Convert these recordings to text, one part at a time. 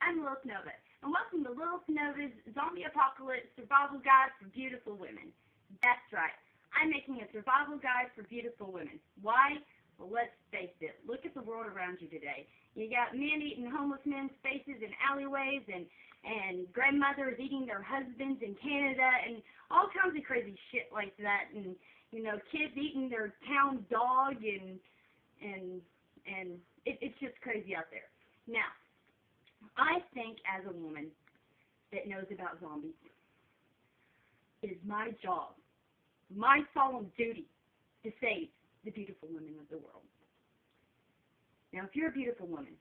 I'm Lilith Nova, and welcome to Lilith Nova's Zombie Apocalypse Survival Guide for Beautiful Women. That's right, I'm making a survival guide for beautiful women. Why? Well, let's face it, look at the world around you today. You got men eating homeless men's faces in alleyways, and grandmothers eating their husbands in Canada, and all kinds of crazy shit like that, and, you know, kids eating their town dog, and it's just crazy out there. Now, I think as a woman that knows about zombies, it is my job, my solemn duty, to save the beautiful women of the world. Now, if you're a beautiful woman,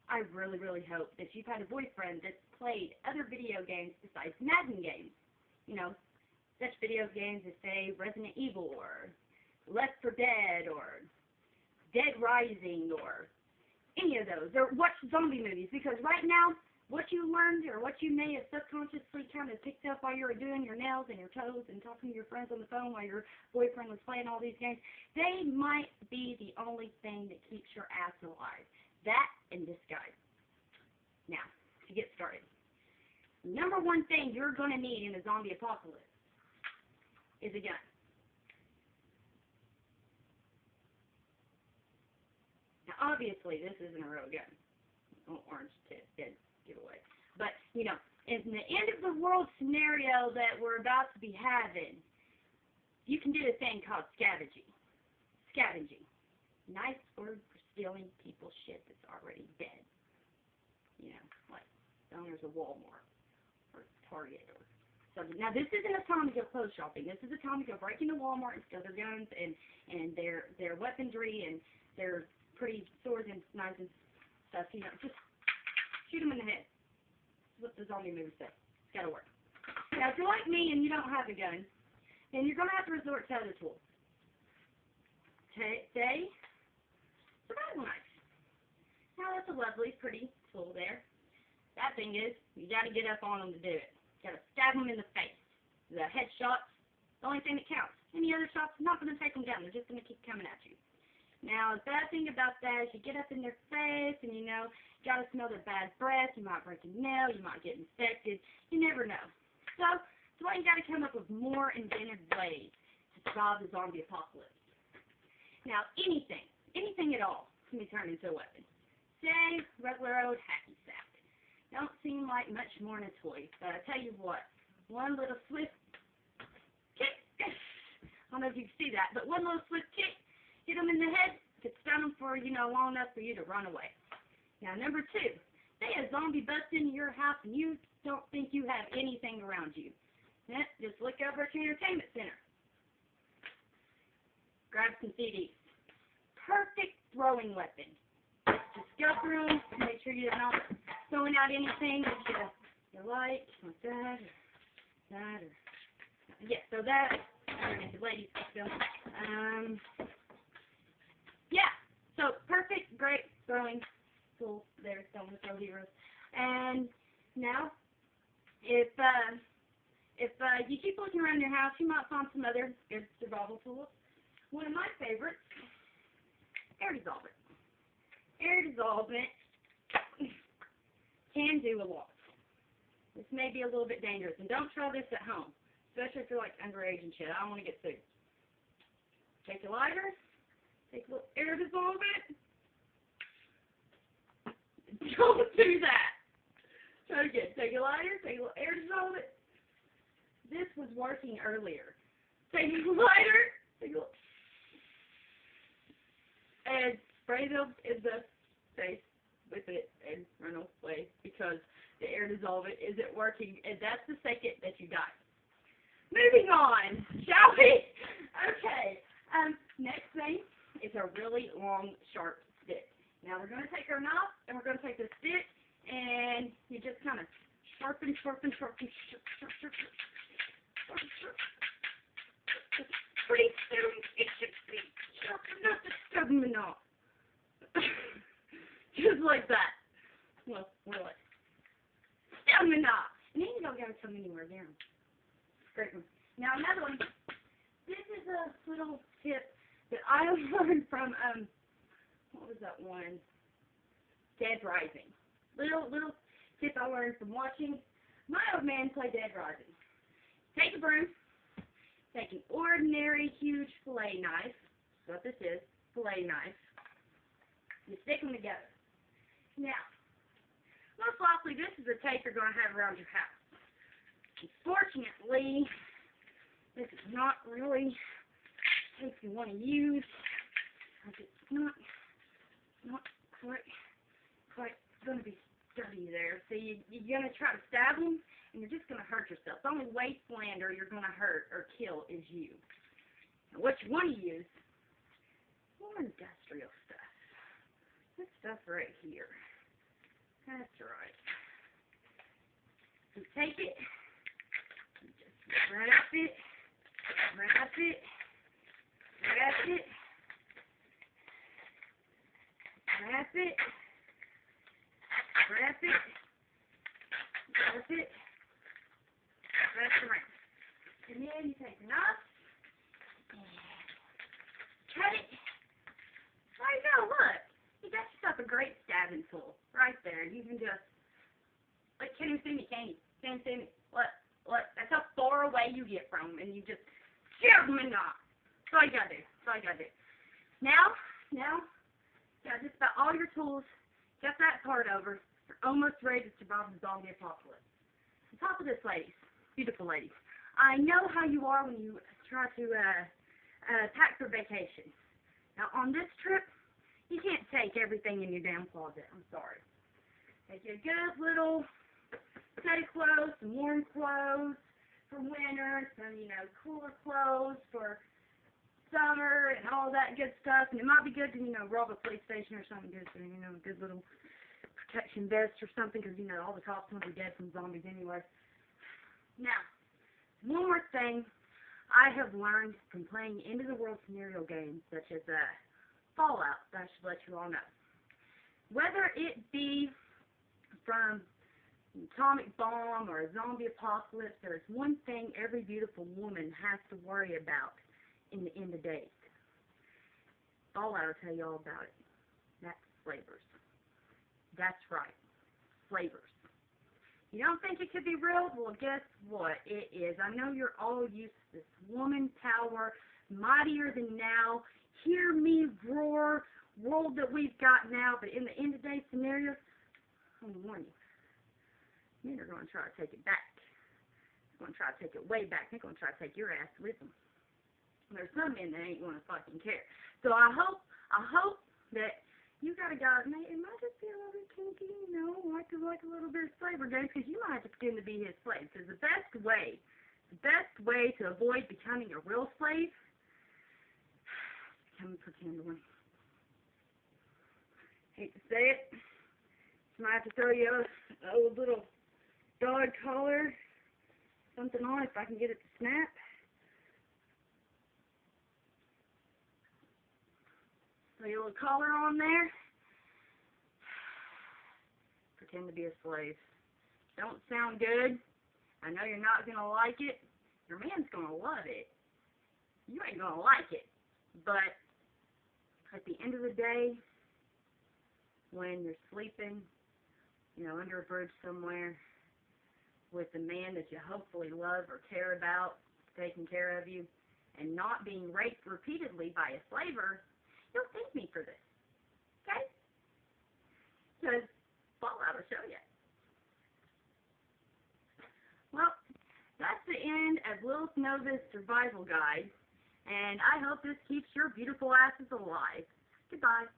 I really, really hope that you've had a boyfriend that's played other video games besides Madden games. You know, such video games as, say, Resident Evil, or Left 4 Dead, or Dead Rising, or any of those, or watch zombie movies, because right now, what you learned, or what you may have subconsciously kind of picked up while you were doing your nails and your toes and talking to your friends on the phone while your boyfriend was playing all these games, they might be the only thing that keeps your ass alive. That and disguise. Now, to get started, number one thing you're going to need in a zombie apocalypse is a gun. Obviously, this isn't a real gun. Orange tip did give away. But, you know, in the end of the world scenario that we're about to be having, you can do a thing called scavenging. Scavenging. Nice word for stealing people's shit that's already dead. You know, like owners of Walmart or Target or something. Now, this isn't a time to go clothes shopping. This is a time to go break into Walmart and steal their guns and their weaponry and their pretty swords and knives and stuff, you know, just shoot them in the head. That's what the zombie movie says. It's got to work. Now, if you're like me and you don't have a gun, then you're going to have to resort to other tools. Say, survival knife. Now, that's a lovely, pretty tool there. That thing is, you got to get up on them to do it. You got to stab them in the face. The headshots, the only thing that counts. Any other shots, not going to take them down. They're just going to keep coming at you. Now, the bad thing about that is you get up in their face and, you know, you got to smell their bad breath. You might break a nail. You might get infected. You never know. So, that's why you got to come up with more inventive ways to survive the zombie apocalypse. Now, anything at all can be turned into a weapon. Say, regular old hacky sack. Don't seem like much more than a toy, but I tell you what, one little swift kick, I don't know if you can see that, but one little swift kick, hit them in the head, could stun them for, you know, long enough for you to run away. Now, number two, say a zombie busts into your house and you don't think you have anything around you. Just look over at your entertainment center. Grab some CDs. Perfect throwing weapon. Just go through them, make sure you're not throwing out anything that you like that, or, yeah, so that, the ladies still. Yeah, so perfect, great throwing tool there, Don't Throw Heroes. And now, if you keep looking around your house, you might find some other good survival tools. One of my favorites, air dissolvent. Air dissolvent can do a lot. This may be a little bit dangerous, and don't try this at home, especially if you're like underage and shit. I don't want to get sued. Take a lighter, take a little air dissolvent. Don't do that. Try it again. Take a lighter, take a little air dissolvent. This was working earlier. Take a lighter, take a little, and spray them in the face with it and run away because the air dissolvent isn't working, and that's the second that you die. Moving on, shall we? Okay. Next thing is a really long, sharp stick. Now we're going to take our knife and we're going to take the stick and you just kind of sharpen. Pretty soon it should be sharp enough to stab me off. Just like that. Well, more like stab me off. And then you don't gotta come anywhere down. Great one. Now another one. This is a little tip that I learned from what was that one? Dead Rising. Little tip I learned from watching my old man play Dead Rising. Take a broom, take an ordinary huge fillet knife, that's what this is, fillet knife. You stick them together. Now, most likely this is a tape you're going to have around your house. Unfortunately, this is not really a tape you want to use, because it's not quite going to be sturdy there. So you're going to try to stab them, and you're just going to hurt yourself. The only wastelander you're going to hurt or kill is you. Now, what you want to use, more industrial stuff. This stuff right here. That's right. So take it, just wrap it, wrap it, wrap it, wrap it, wrap it, wrap it, wrap it around. And then you take a knife, and cut it. There you go, look. You got yourself a great stabbing tool right there. You can just, like, can you see me? Can you see me? What? That's how far away you get from them, and you just stab them in the eye. That's all you gotta do. That's all you gotta do. Now, got just about all your tools. Got that part over. You're almost ready to survive the zombie apocalypse. On top of this, ladies, beautiful ladies, I know how you are when you try to pack for vacation. Now, on this trip, you can't take everything in your damn closet. I'm sorry. Take your good little set of clothes, some warm clothes for winter, some, cooler clothes for summer and all that good stuff. And it might be good to, rob a police station or something good, a good little protection vest or something, because, all the cops will be dead from zombies anyway. Now, one more thing I have learned from playing End of the World scenario games, such as Fallout, that I should let you all know. Whether it be from an atomic bomb or a zombie apocalypse, there's one thing every beautiful woman has to worry about in the end of days. Fallout will tell you all about it. That's flavors. That's right. Flavors. You don't think it could be real? Well, guess what? It is. I know you're all used to this woman power, mightier than now, hear me roar world that we've got now, but in the end of day scenarios, I'm going to warn you, men are going to try to take it back. They're going to try to take it way back. They're going to try to take your ass with them. And there's some men that ain't going to fucking care. So I hope that you got a guy, it might just be a little bit kinky, like a little bit of flavor game, because you might have to pretend to be his slave. Because the best way to avoid becoming a real slave, become a pretend one. Hate to say it, might have to throw you a little dog collar, something on if I can get it to snap. Throw your little collar on there. Pretend to be a slave. Don't sound good. I know you're not going to like it. Your man's going to love it. You ain't going to like it. But at the end of the day, when you're sleeping, under a bridge somewhere with a man that you hopefully love or care about, taking care of you, and not being raped repeatedly by a slaver, you'll thank me for this. Okay? Because Fallout will show you. Well, that's the end of Lilith Nova's survival guide, and I hope this keeps your beautiful asses alive. Goodbye.